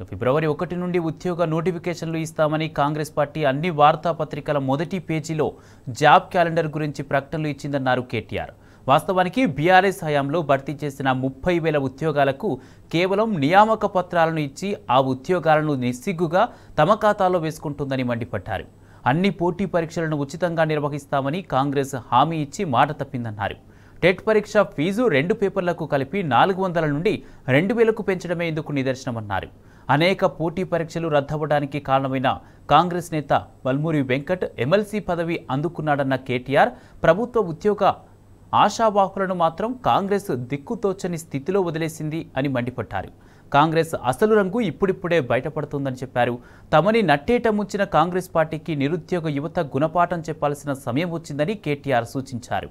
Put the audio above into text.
ఫిబ్రవరి 1 నుండి ఉద్యోగ నోటిఫికేషన్లు ఇస్తామని కాంగ్రెస్ పార్టీ అన్ని వార్తాపత్రికల మొదటి పేజీలో జాబ్ క్యాలెండర్ గురించి ప్రకటనలు ఇచ్చిందన్నారు కేటీఆర్. వాస్తవానికి బీఆర్ఎస్ హయాంలో భర్తీ చేసిన 30,000 ఉద్యోగాలకు కేవలం నియామక పత్రాలను ఇచ్చి ఆ ఉద్యోగాలను నిస్సిగ్గుగా తమ ఖాతాలో వేసుకుంటుందని మండిపడ్డారు. అన్ని పోటీ పరీక్షలను ఉచితంగా నిర్వహిస్తామని కాంగ్రెస్ హామీ ఇచ్చి మాట తప్పిందన్నారు. టెట్ పరీక్ష ఫీజు 2 పేపర్లకు కలిపి 400 నుండి 2,000కు పెంచడమే ఇందుకు నిదర్శనమన్నారు. అనేక పోటీ పరీక్షలు రద్దవడానికి కారణమైన కాంగ్రెస్ నేత వల్మూరి వెంకట్ ఎమ్మెల్సీ పదవి అందుకున్నాడన్న కేటీఆర్ ప్రభుత్వ ఉద్యోగ ఆశావాహులను మాత్రం కాంగ్రెస్ దిక్కుతోచని స్థితిలో వదిలేసింది అని మండిపడ్డారు. కాంగ్రెస్ అసలు రంగు ఇప్పుడిప్పుడే బయటపడుతుందని చెప్పారు. తమని నట్టేట ముంచిన కాంగ్రెస్ పార్టీకి నిరుద్యోగ యువత గుణపాఠం చెప్పాల్సిన సమయం వచ్చిందని కేటీఆర్ సూచించారు.